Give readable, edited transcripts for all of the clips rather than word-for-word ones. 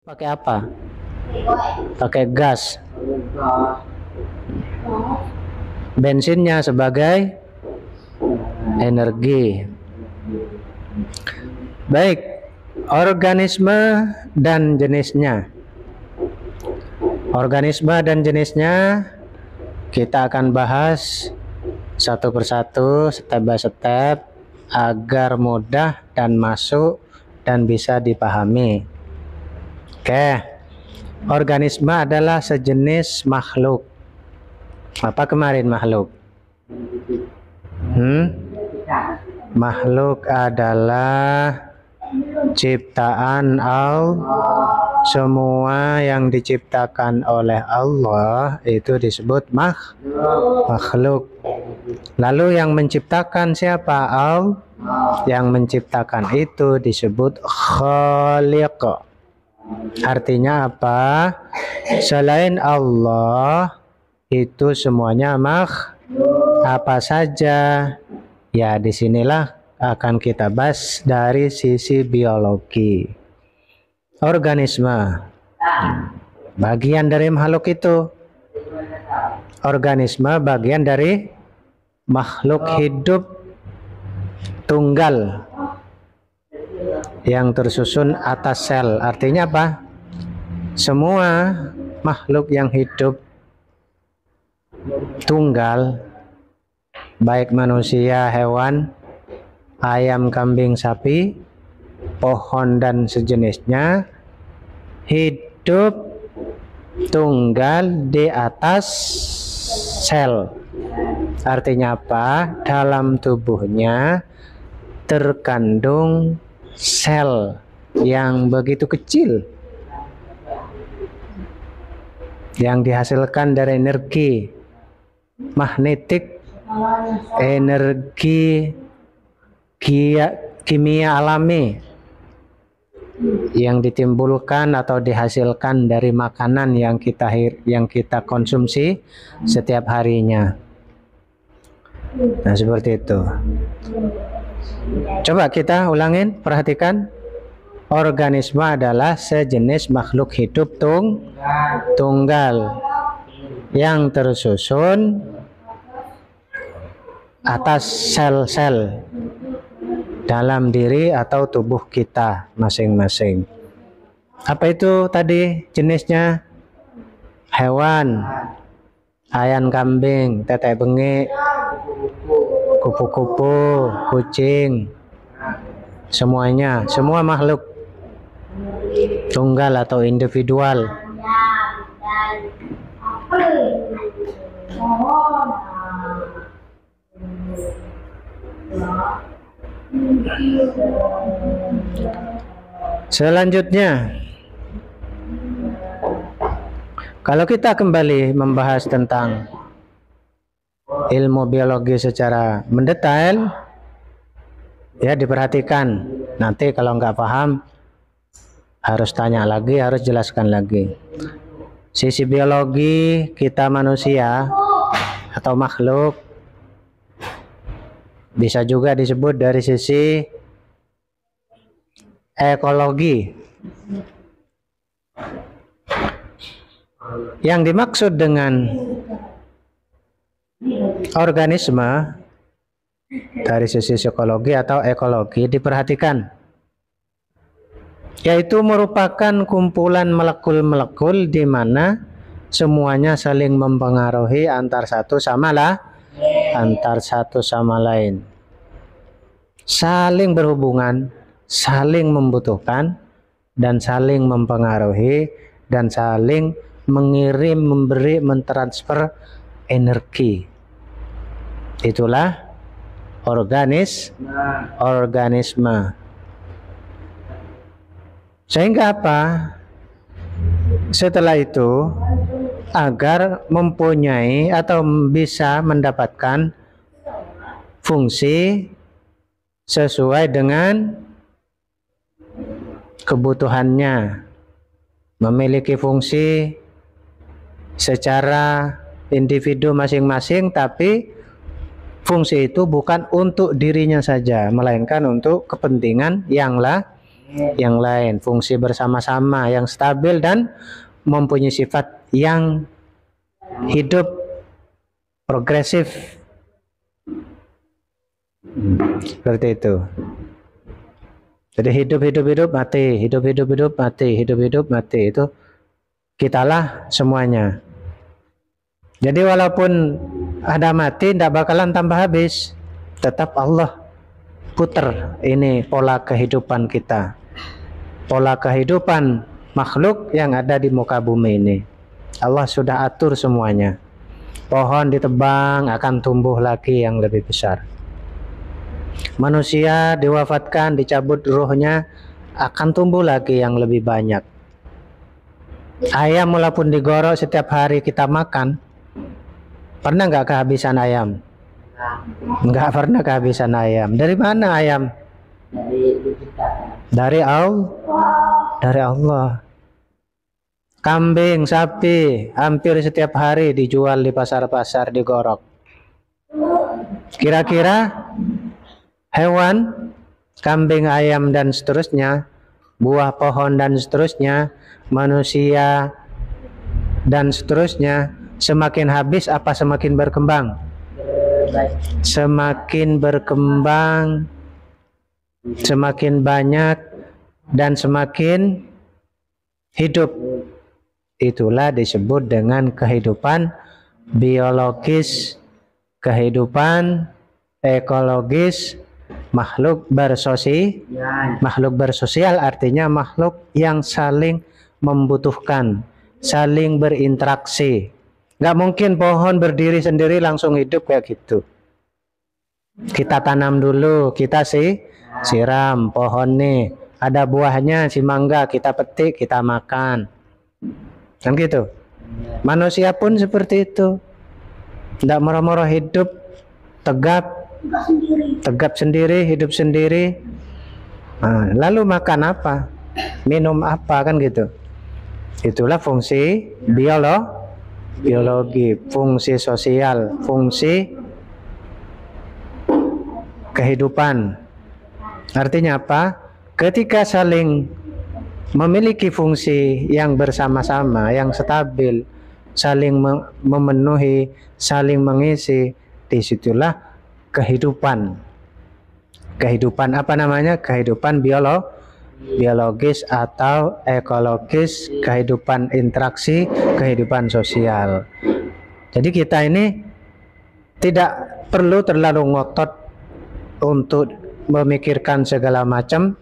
Pakai apa? Pakai gas. Bensinnya sebagai energi. Baik, organisme dan jenisnya. Organisme dan jenisnya kita akan bahas satu persatu, step by step, agar mudah dan masuk dan bisa dipahami. Oke, organisme adalah sejenis makhluk. Apa kemarin makhluk? Makhluk adalah ciptaan Allah. Semua yang diciptakan oleh Allah itu disebut makhluk. Lalu yang menciptakan siapa? Allah. Yang menciptakan itu disebut khaliq. Artinya apa? Selain Allah itu semuanya apa saja. Ya, disinilah akan kita bahas dari sisi biologi. Organisme, bagian dari makhluk itu. Organisme bagian dari makhluk hidup tunggal yang tersusun atas sel. Artinya apa? Semua makhluk yang hidup tunggal, baik manusia, hewan, ayam, kambing, sapi, pohon dan sejenisnya, hidup tunggal di atas sel. Artinya apa? Dalam tubuhnya terkandung sel yang begitu kecil, yang dihasilkan dari energi magnetik, energi kimia alami yang ditimbulkan atau dihasilkan dari makanan yang kita konsumsi setiap harinya. Nah, seperti itu. Coba kita ulangin, perhatikan. Organisme adalah sejenis makhluk hidup tunggal yang tersusun atas sel-sel dalam diri atau tubuh kita masing-masing. Apa itu tadi jenisnya? Hewan, ayam, kambing, tetek bengek, kupu-kupu, kucing, semuanya, semua makhluk tunggal atau individual. Selanjutnya, kalau kita kembali membahas tentang ilmu biologi secara mendetail, ya diperhatikan. Nanti kalau nggak paham harus tanya lagi, harus jelaskan lagi. Sisi biologi kita manusia atau makhluk bisa juga disebut dari sisi ekologi. Yang dimaksud dengan organisme dari sisi psikologi atau ekologi diperhatikan, yaitu merupakan kumpulan molekul-molekul di mana semuanya saling mempengaruhi antar satu sama lain, saling berhubungan, saling membutuhkan, dan saling mempengaruhi, dan saling mengirim, memberi, mentransfer energi. Itulah organisme. Sehingga apa? Setelah itu, agar mempunyai atau bisa mendapatkan fungsi sesuai dengan kebutuhannya, memiliki fungsi secara individu masing-masing, tapi fungsi itu bukan untuk dirinya saja, melainkan untuk kepentingan yang yang lain, fungsi bersama-sama yang stabil dan mempunyai sifat yang hidup progresif. Seperti itu. Jadi hidup mati, hidup mati, hidup mati, itu kitalah semuanya. Jadi walaupun ada mati, tidak bakalan tambah habis, tetap Allah putar ini pola kehidupan kita, pola kehidupan makhluk yang ada di muka bumi ini. Allah sudah atur semuanya. Pohon ditebang akan tumbuh lagi yang lebih besar. Manusia diwafatkan, dicabut ruhnya, akan tumbuh lagi yang lebih banyak. Ayam walaupun digorok setiap hari kita makan, pernah nggak kehabisan ayam? Nggak pernah kehabisan ayam. Dari mana ayam? Dari Allah. Kambing, sapi, hampir setiap hari dijual di pasar-pasar, digorok. Kira-kira hewan, kambing, ayam, dan seterusnya, buah pohon dan seterusnya, manusia dan seterusnya, semakin habis apa semakin berkembang? Semakin berkembang, semakin banyak, dan semakin hidup. Itulah disebut dengan kehidupan biologis, kehidupan ekologis, makhluk bersosial artinya makhluk yang saling membutuhkan, saling berinteraksi. Nggak mungkin pohon berdiri sendiri langsung hidup kayak gitu. Kita tanam dulu, kita siram pohon nih, ada buahnya si mangga, kita petik, kita makan, kan gitu. Manusia pun seperti itu, tidak murah-murah hidup, tegap sendiri, hidup sendiri. Nah, lalu makan apa, minum apa, kan gitu. Itulah fungsi biologi, fungsi sosial, fungsi kehidupan. Artinya apa? Ketika saling memiliki fungsi yang bersama-sama, yang stabil, saling memenuhi, saling mengisi, disitulah kehidupan. Kehidupan apa namanya? Kehidupan biologis atau ekologis, kehidupan interaksi, kehidupan sosial. Jadi kita ini tidak perlu terlalu ngotot untuk memikirkan segala macam,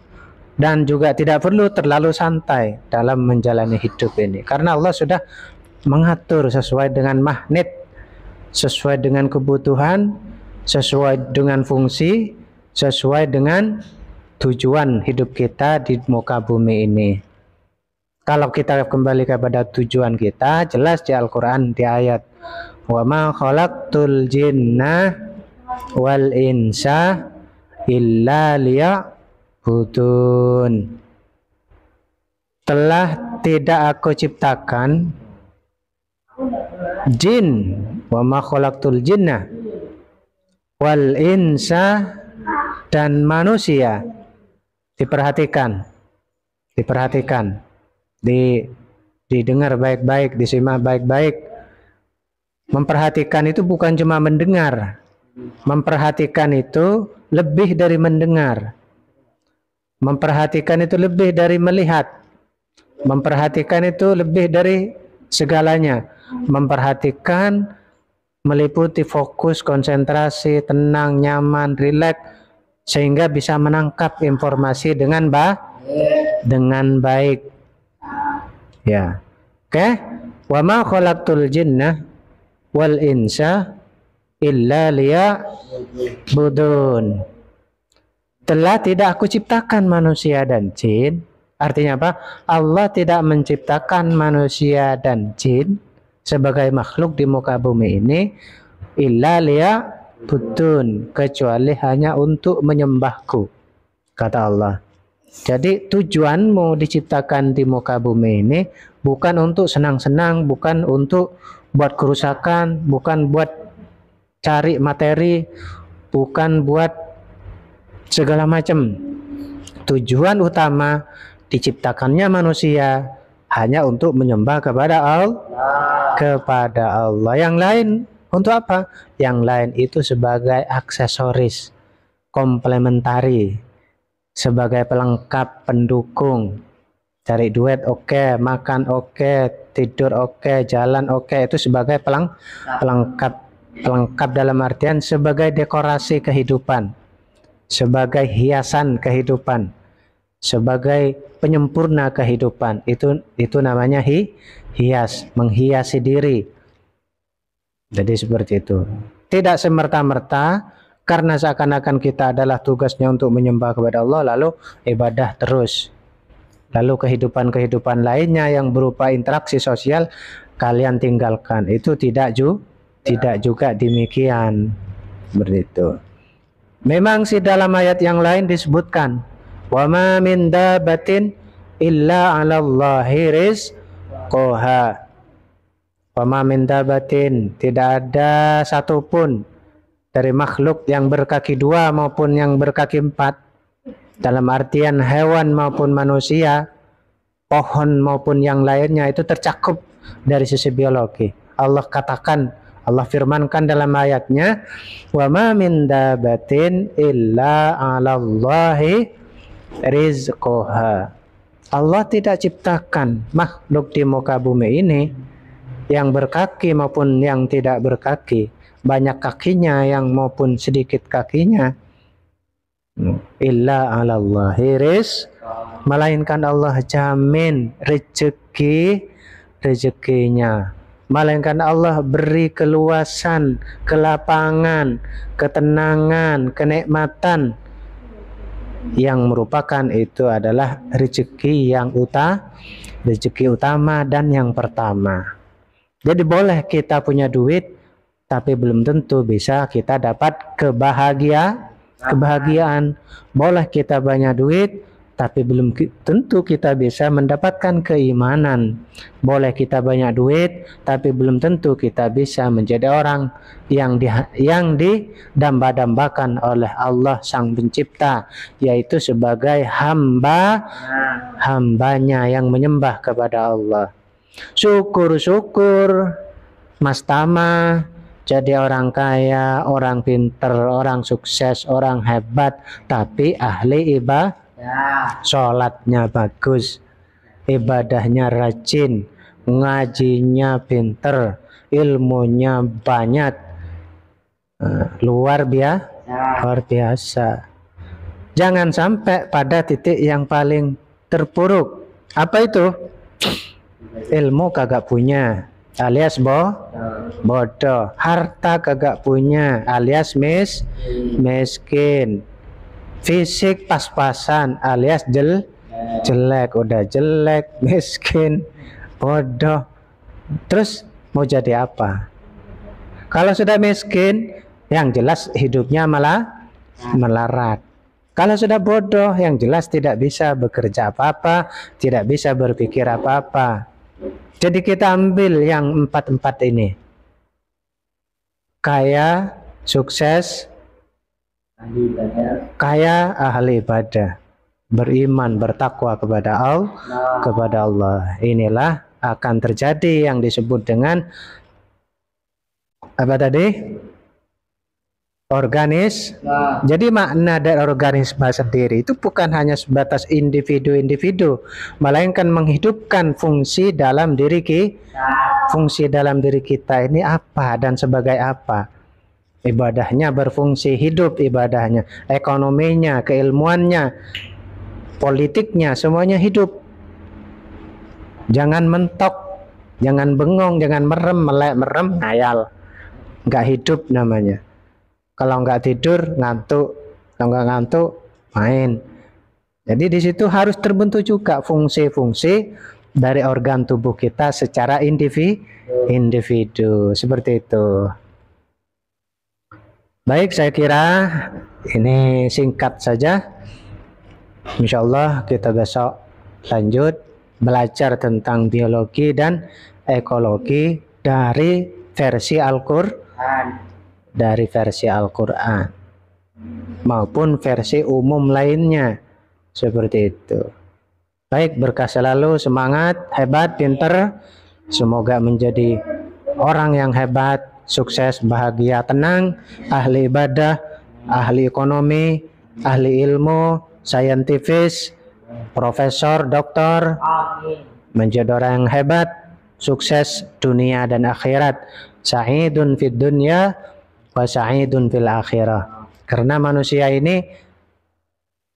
dan juga tidak perlu terlalu santai dalam menjalani hidup ini, karena Allah sudah mengatur sesuai dengan magnet, sesuai dengan kebutuhan, sesuai dengan fungsi, sesuai dengan tujuan hidup kita di muka bumi ini. Kalau kita kembali kepada tujuan kita, jelas di Al-Quran di ayat wa ma khalaqtul jinna wal insa illa liya'budun. Telah tidak aku ciptakan jin, wa ma khalaqtul jinna wal insa, dan manusia. Diperhatikan, didengar baik-baik, disimak baik-baik. Memperhatikan itu bukan cuma mendengar. Memperhatikan itu lebih dari mendengar. Memperhatikan itu lebih dari melihat. Memperhatikan itu lebih dari segalanya. Memperhatikan meliputi fokus, konsentrasi, tenang, nyaman, rileks, sehingga bisa menangkap informasi dengan baik. Ya. Oke? Wa ma khalaqtul jinna wal insa illa liya'budun. Telah tidak aku ciptakan manusia dan jin. Artinya apa? Allah tidak menciptakan manusia dan jin sebagai makhluk di muka bumi ini illa liya'budun, kecuali hanya untuk menyembahku, kata Allah. Jadi tujuanmu diciptakan di muka bumi ini bukan untuk senang-senang, bukan untuk buat kerusakan, bukan buat cari materi, bukan buat segala macam. Tujuan utama diciptakannya manusia hanya untuk menyembah kepada Allah. Yang lain untuk apa? Yang lain itu sebagai aksesoris, komplementari, sebagai pelengkap, pendukung. Cari duit oke, makan oke, tidur oke, jalan oke, itu sebagai pelengkap dalam artian sebagai dekorasi kehidupan, sebagai hiasan kehidupan, sebagai penyempurna kehidupan. Itu namanya hias, menghiasi diri. Jadi seperti itu. Tidak semerta-merta karena seakan-akan kita adalah tugasnya untuk menyembah kepada Allah lalu ibadah terus. Lalu kehidupan-kehidupan lainnya yang berupa interaksi sosial kalian tinggalkan. Itu tidak juga demikian. Seperti itu. Memang sih dalam ayat yang lain disebutkan, wa ma min dabatin illa 'alallahi rizquha. Wa ma min dabatin, tidak ada satupun dari makhluk yang berkaki dua maupun yang berkaki empat, dalam artian hewan maupun manusia, pohon maupun yang lainnya, itu tercakup dari sisi biologi. Allah katakan, Allah firmankan dalam ayatnya, wa ma min dabatin illa 'alallahi rizquha. Allah tidak ciptakan makhluk di muka bumi ini yang berkaki maupun yang tidak berkaki, banyak kakinya yang maupun sedikit kakinya, illa 'alallahi melainkan Allah jamin rezekinya, melainkan Allah beri keluasan, kelapangan, ketenangan, kenikmatan yang merupakan itu adalah rezeki utama dan yang pertama. Jadi boleh kita punya duit tapi belum tentu bisa kita dapat kebahagiaan. Boleh kita banyak duit tapi belum tentu kita bisa mendapatkan keimanan. Boleh kita banyak duit tapi belum tentu kita bisa menjadi orang yang didamba-dambakan oleh Allah Sang Pencipta, yaitu sebagai hambanya yang menyembah kepada Allah. Syukur-syukur Mas Tama jadi orang kaya, orang pinter, orang sukses, orang hebat, tapi ahli ibadah, sholatnya bagus, ibadahnya rajin, ngajinya pinter, ilmunya banyak, luar biasa. Jangan sampai pada titik yang paling terpuruk. Apa itu? Ilmu kagak punya, alias bodoh. Harta kagak punya, alias miskin. Fisik pas-pasan, alias jelek. Udah jelek, miskin, bodoh, terus mau jadi apa? Kalau sudah miskin, yang jelas hidupnya malah melarat. Kalau sudah bodoh, yang jelas tidak bisa bekerja apa-apa, tidak bisa berpikir apa-apa. Jadi kita ambil yang empat ini. Kaya, sukses, kaya, ahli ibadah, beriman, bertakwa kepada Allah. Inilah akan terjadi yang disebut dengan apa tadi? Jadi makna dari organisme sendiri itu bukan hanya sebatas individu-individu, melainkan menghidupkan fungsi dalam diri kita ini apa dan sebagai apa. Ibadahnya berfungsi hidup, ibadahnya, ekonominya, keilmuannya, politiknya, semuanya hidup. Jangan mentok, jangan bengong, jangan merem, ngayal. Nggak hidup namanya. Kalau nggak tidur, ngantuk. Kalau nggak ngantuk, main. Jadi di situ harus terbentuk juga fungsi-fungsi dari organ tubuh kita secara individu. Seperti itu. Baik, saya kira ini singkat saja. Insya Allah kita besok lanjut belajar tentang biologi dan ekologi dari versi Al-Quran. Maupun versi umum lainnya, Seperti itu. Baik, berkah selalu, semangat, hebat, pinter. Semoga menjadi orang yang hebat, sukses, bahagia, tenang, ahli ibadah, ahli ekonomi, ahli ilmu, saintifis, profesor, doktor, menjadi orang yang hebat, sukses dunia dan akhirat. Sa'idun fid dunya wa sa'idun fil akhirah. Karena manusia ini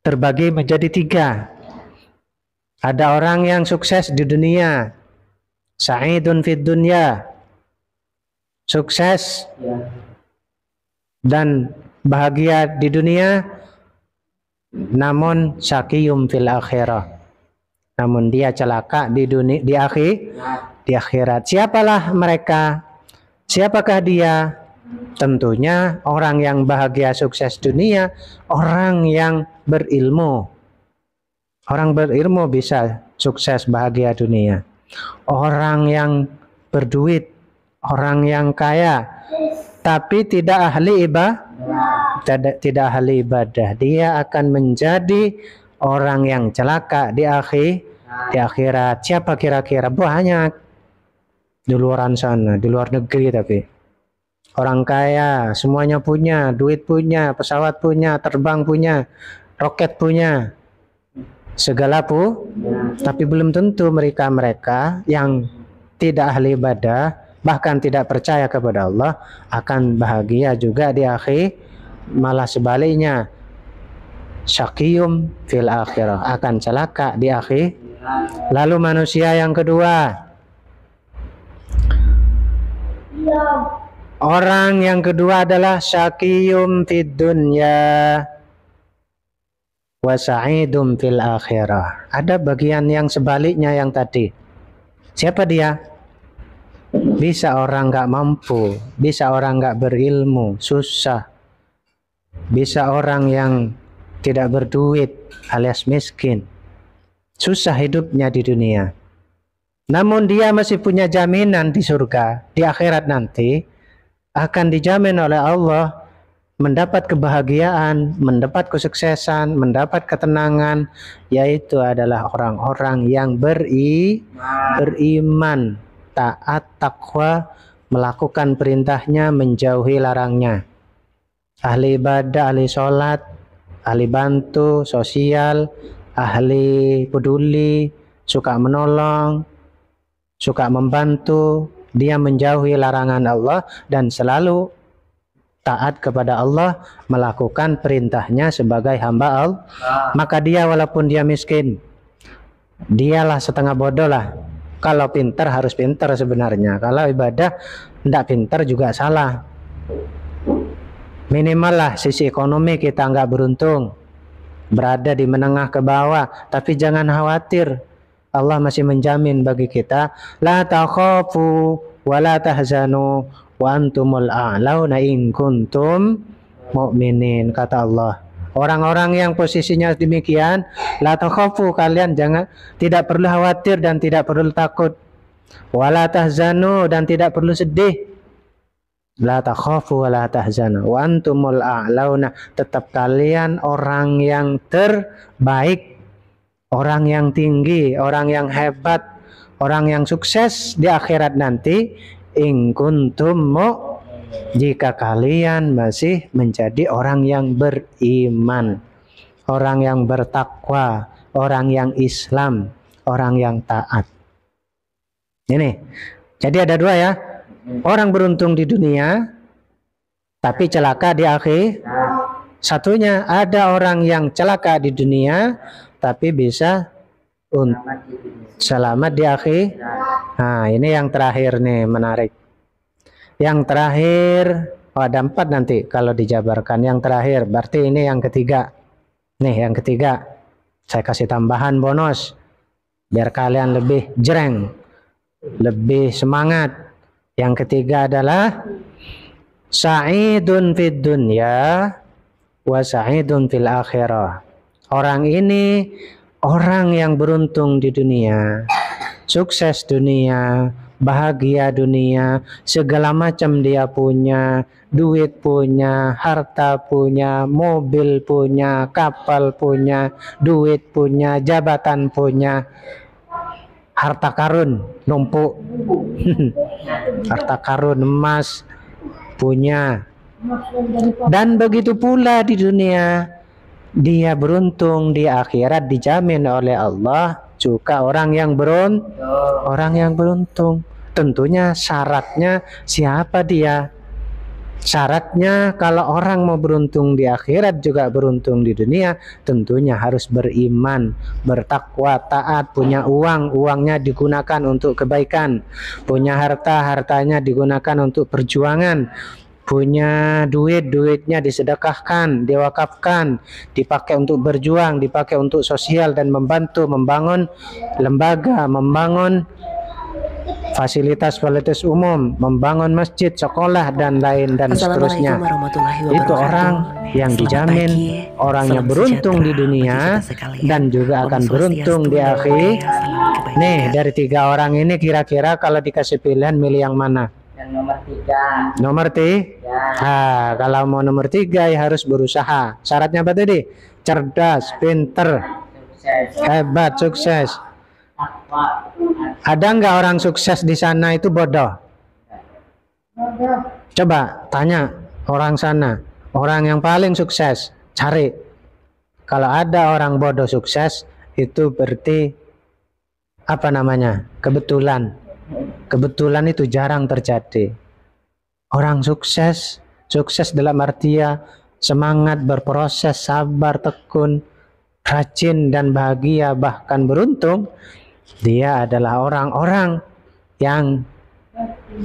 terbagi menjadi 3. Ada orang yang sukses di dunia, sa'idun fid dunya, sukses dan bahagia di dunia, namun syaqiyum fil akhirah, namun dia celaka di dunia, di akhirat. Siapalah mereka? Siapakah dia? Tentunya orang yang bahagia sukses dunia, orang yang berilmu. Orang berilmu bisa sukses bahagia dunia. Orang yang berduit, orang yang kaya, tapi tidak ahli ibadah, tidak ahli ibadah, dia akan menjadi orang yang celaka di akhirat. Siapa kira-kira? Banyak di luar sana, di luar negeri. Tapi orang kaya semuanya punya, duit punya, pesawat punya, terbang punya, roket punya, segala tapi belum tentu mereka yang tidak ahli ibadah, bahkan tidak percaya kepada Allah, akan bahagia juga di akhir. Malah sebaliknya, syaqiyum fil akhirah, akan celaka di akhir. Lalu manusia yang kedua, orang yang kedua adalah syaqiyum fid dunya wa sa'idum fil akhirah. Ada bagian yang sebaliknya yang tadi. Siapa dia? Bisa orang nggak mampu, bisa orang nggak berilmu, susah, bisa orang yang tidak berduit alias miskin, susah hidupnya di dunia. Namun dia masih punya jaminan di surga, di akhirat nanti akan dijamin oleh Allah mendapat kebahagiaan, mendapat kesuksesan, mendapat ketenangan, yaitu adalah orang-orang yang beriman, taat, takwa, melakukan perintahnya, menjauhi larangnya. Ahli ibadah, ahli sholat, ahli bantu, sosial, ahli peduli, suka menolong, suka membantu. Dia menjauhi larangan Allah dan selalu taat kepada Allah, melakukan perintahnya sebagai hamba Allah. Maka dia walaupun dia miskin, dialah setengah bodoh lah. Kalau pintar harus pintar sebenarnya. Kalau ibadah tidak pintar juga salah. Minimal lah sisi ekonomi kita nggak beruntung, berada di menengah ke bawah. Tapi jangan khawatir, Allah masih menjamin bagi kita, la takhafu wa la tahzanu wa antumul a'launa in kuntum mu'minin, kata Allah. Orang-orang yang posisinya demikian, la takhafu, kalian tidak perlu khawatir dan tidak perlu takut, wa la tahzanu, dan tidak perlu sedih. La takhafu wa la tahzanu wa antumul a'launa, tetap kalian orang yang terbaik, orang yang tinggi, orang yang hebat, orang yang sukses di akhirat nanti. In kuntum jika kalian masih menjadi orang yang beriman, orang yang bertakwa, orang yang Islam, orang yang taat. Ini, jadi ada dua ya. Orang beruntung di dunia tapi celaka di akhir. Satunya ada orang yang celaka di dunia tapi bisa selamat di akhir. Nah, ini yang terakhir nih, menarik. Yang terakhir, ada 4 nanti kalau dijabarkan. Yang terakhir, berarti ini yang ketiga. Nih, yang ketiga. Saya kasih tambahan bonus biar kalian lebih jreng, lebih semangat. Yang ketiga adalah sa'idun fid dunya wa sa'idun fil akhirah. Orang ini orang yang beruntung di dunia, sukses dunia, bahagia dunia, segala macam dia punya, duit punya, harta punya, mobil punya, kapal punya, duit punya, jabatan punya, harta karun numpuk. Harta karun emas punya. Dan begitu pula di dunia, dia beruntung, di akhirat dijamin oleh Allah juga orang yang beruntung. Tentunya syaratnya siapa dia? Syaratnya kalau orang mau beruntung di akhirat juga beruntung di dunia, tentunya harus beriman, bertakwa, taat, punya uang, uangnya digunakan untuk kebaikan, punya harta, hartanya digunakan untuk perjuangan, punya duit, duitnya disedekahkan, diwakafkan, dipakai untuk berjuang, dipakai untuk sosial dan membantu membangun lembaga, membangun fasilitas umum, membangun masjid, sekolah dan lain dan seterusnya. Itu orang yang dijamin orangnya beruntung di dunia dan juga akan beruntung di akhir. Nih, dari 3 orang ini kira-kira kalau dikasih pilihan milih yang mana? Yang nomor 3. Nomor 3? Nah, kalau mau nomor 3 ya harus berusaha. Syaratnya apa tadi? Cerdas, pinter, hebat, sukses. Ada nggak orang sukses di sana itu bodoh? Coba tanya orang sana, orang yang paling sukses, cari. Kalau ada orang bodoh sukses, itu berarti apa namanya? Kebetulan. Kebetulan itu jarang terjadi. Orang sukses dalam artian semangat, berproses, sabar, tekun, rajin dan bahagia, bahkan beruntung. Dia adalah orang-orang yang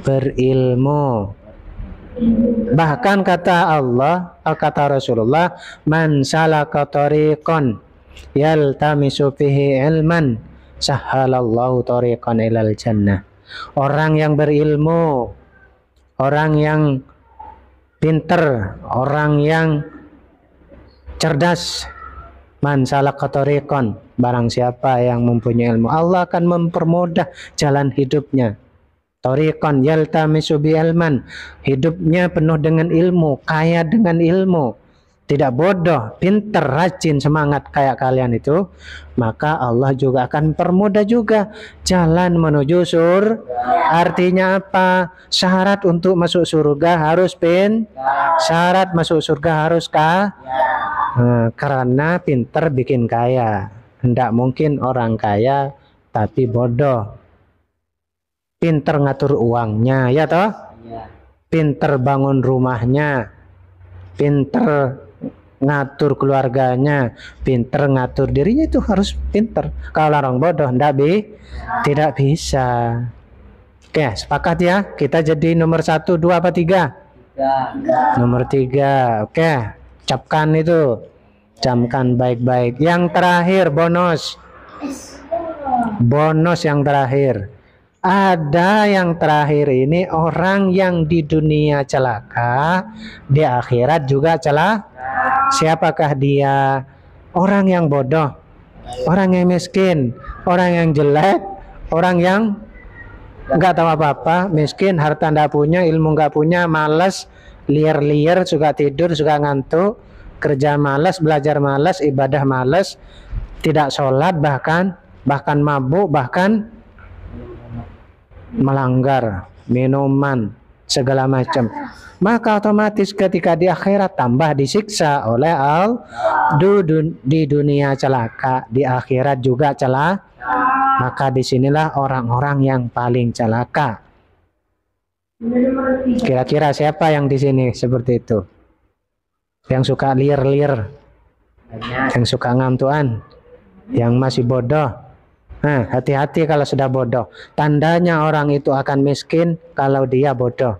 berilmu. Bahkan kata Allah, kata Rasulullah, man salaka tariqan yaltamisu fihi ilman sahhalallahu tariqan ilal jannah. Orang yang berilmu, orang yang pinter, orang yang cerdas, man salaka tariqan, barang siapa yang mempunyai ilmu, Allah akan mempermudah jalan hidupnya. Tariqan yaltamisu bi ilman, hidupnya penuh dengan ilmu, kaya dengan ilmu, tidak bodoh, pinter, rajin, semangat kayak kalian itu, maka Allah juga akan permudah juga jalan menuju surga. Artinya apa? Syarat untuk masuk surga harus syarat masuk surga harus karena pinter bikin kaya. Tidak mungkin orang kaya tapi bodoh. Pinter ngatur uangnya, ya toh? Pinter bangun rumahnya, pinter ngatur keluarganya, pinter ngatur dirinya, itu harus pinter. Kalau orang bodoh tidak bisa. Oke, sepakat ya? Kita jadi nomor 1, 2 apa 3? Nomor 3. Oke, ucapkan itu. Camkan baik-baik. Yang terakhir bonus. Bonus yang terakhir. Ada yang terakhir ini orang yang di dunia celaka, di akhirat juga celaka. Siapakah dia? Orang yang bodoh, orang yang miskin, orang yang jelek, orang yang nggak tahu apa-apa, miskin, harta nggak punya, ilmu nggak punya, malas, liar-liar, suka tidur, suka ngantuk, kerja malas, belajar malas, ibadah malas, tidak sholat, bahkan mabuk, bahkan melanggar, minuman, segala macam. Maka otomatis ketika di akhirat tambah disiksa oleh Allah. Di dunia celaka, di akhirat juga celaka. Maka disinilah orang-orang yang paling celaka. Kira-kira siapa yang di sini seperti itu? Yang suka liar-liar, yang suka ngantuan, yang masih bodoh. Nah, hati-hati kalau sudah bodoh. Tandanya orang itu akan miskin kalau dia bodoh.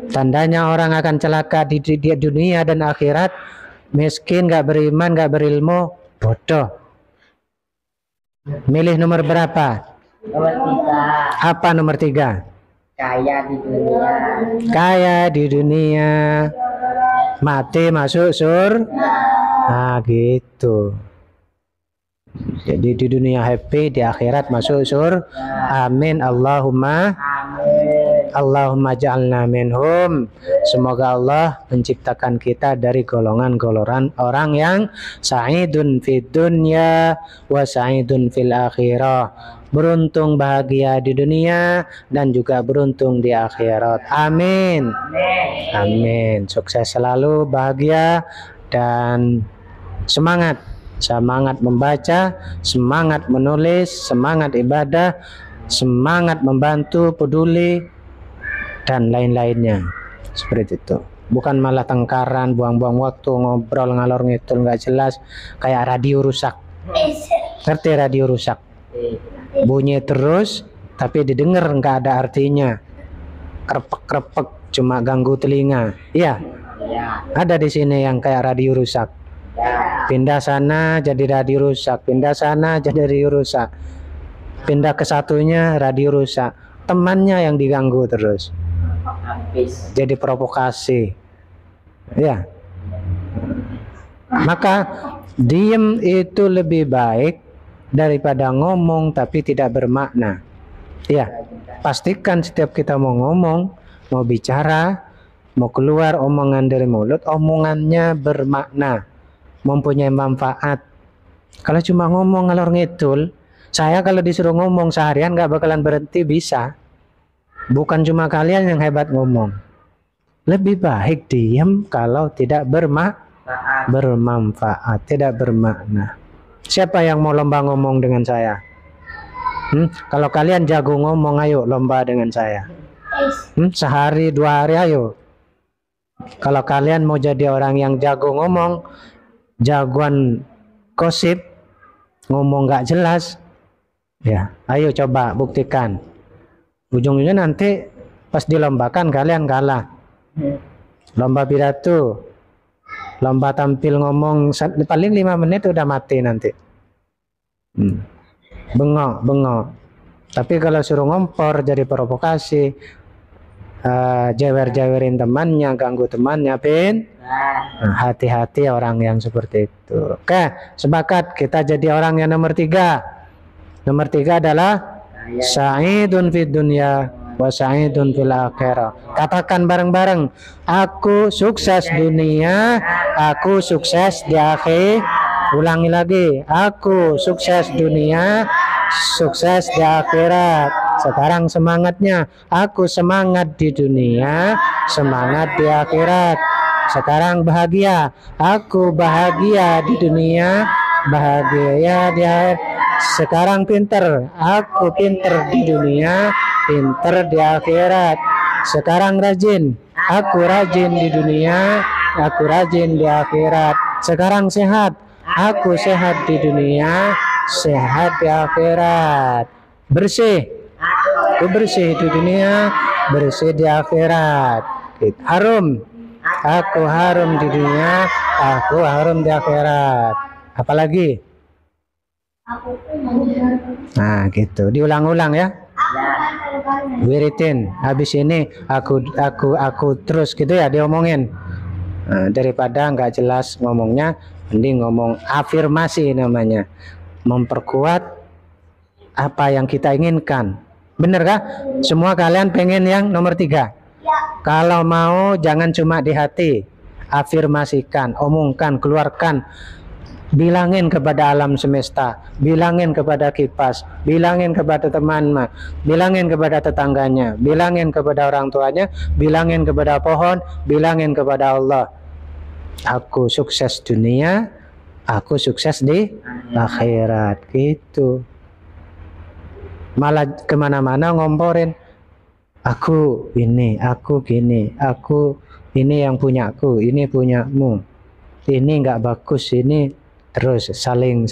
Tandanya orang akan celaka di dunia dan akhirat, miskin, gak beriman, gak berilmu, bodoh. Milih nomor berapa? Nomor 3. Apa nomor 3? Kaya di dunia. Kaya di dunia, mati masuk surga. Nah gitu. Jadi di dunia happy, di akhirat masuk surga. Amin. Amin. Allahumma ja'alna minhum. Semoga Allah menciptakan kita dari golongan-golongan orang yang sa'idun fid dunya wa sa'idun fil akhirah. Beruntung bahagia di dunia dan juga beruntung di akhirat. Amin. Amin. Sukses selalu, bahagia dan semangat. Semangat membaca, semangat menulis, semangat ibadah, semangat membantu, peduli, dan lain-lainnya. Seperti itu. Bukan malah tengkaran, buang-buang waktu, ngobrol ngalor ngidul nggak jelas, kayak radio rusak. Ngerti radio rusak? Bunyi terus, tapi didengar nggak ada artinya. Krepek-krepek, cuma ganggu telinga. Iya. Ada di sini yang kayak radio rusak. Pindah sana jadi radio rusak, pindah sana jadi radio rusak, pindah ke satunya radio rusak, temannya yang diganggu terus, jadi provokasi. Ya, maka diem itu lebih baik daripada ngomong tapi tidak bermakna. Ya, pastikan setiap kita mau ngomong, mau bicara, mau keluar omongan dari mulut, omongannya bermakna, mempunyai manfaat. Kalau cuma ngomong ngalor ngidul, saya kalau disuruh ngomong seharian nggak bakalan berhenti bisa. Bukan cuma kalian yang hebat ngomong. Lebih baik diam kalau tidak bermanfaat, tidak bermakna. Siapa yang mau lomba ngomong dengan saya? Kalau kalian jago ngomong, ayo lomba dengan saya. Sehari 2 hari ayo. Kalau kalian mau jadi orang yang jago ngomong, jagoan gosip, ngomong gak jelas, ya ayo coba buktikan. Ujung-ujungnya nanti pas dilombakan kalian kalah. Lomba pidato, lomba tampil ngomong paling 5 menit udah mati nanti. Bengok. Tapi kalau suruh ngompor jadi provokasi, jewer-jewerin temannya, ganggu temannya, hati-hati orang yang seperti itu. Oke, sepakat kita jadi orang yang nomor 3. Nomor 3 adalah sa'idun fid dunya wa sa'idun fil akhirah. Katakan bareng-bareng, aku sukses dunia, aku sukses di akhir. Ulangi lagi, aku sukses dunia, sukses di akhirat. Sekarang semangatnya, aku semangat di dunia, semangat di akhirat. Sekarang bahagia, aku bahagia di dunia, bahagia di akhirat. Sekarang pinter, aku pinter di dunia, pinter di akhirat. Sekarang rajin, aku rajin di dunia, aku rajin di akhirat. Sekarang sehat, aku sehat di dunia, sehat di akhirat. Bersih, aku bersih di dunia, bersih di akhirat. Harum, aku harum di dunia, aku harum di akhirat. Apalagi? Nah gitu, diulang-ulang ya. Wiritin, habis ini aku terus gitu ya diomongin. Daripada nggak jelas ngomongnya, mending ngomong afirmasi namanya, memperkuat apa yang kita inginkan. Bener kah? Semua kalian pengen yang nomor 3? Kalau mau jangan cuma di hati, afirmasikan, omongkan, keluarkan. Bilangin kepada alam semesta, bilangin kepada kipas, bilangin kepada teman, bilangin kepada tetangganya, bilangin kepada orang tuanya, bilangin kepada pohon, bilangin kepada Allah. Aku sukses dunia, aku sukses di akhirat. Gitu. Malah kemana-mana ngomporin, aku ini, aku gini, aku ini yang punyaku, ini punyamu, ini nggak bagus, ini. Terus saling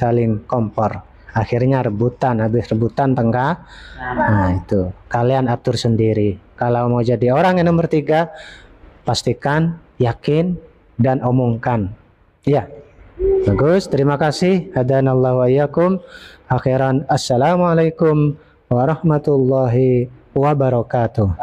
kompor, akhirnya rebutan, habis rebutan tengkar. Nah itu kalian atur sendiri. Kalau mau jadi orang yang nomor 3, pastikan, yakin, dan omongkan. Ya, bagus, terima kasih. Hadanallahu wa iyyakum. Akhiran, assalamualaikum warahmatullahi wabarakatuh.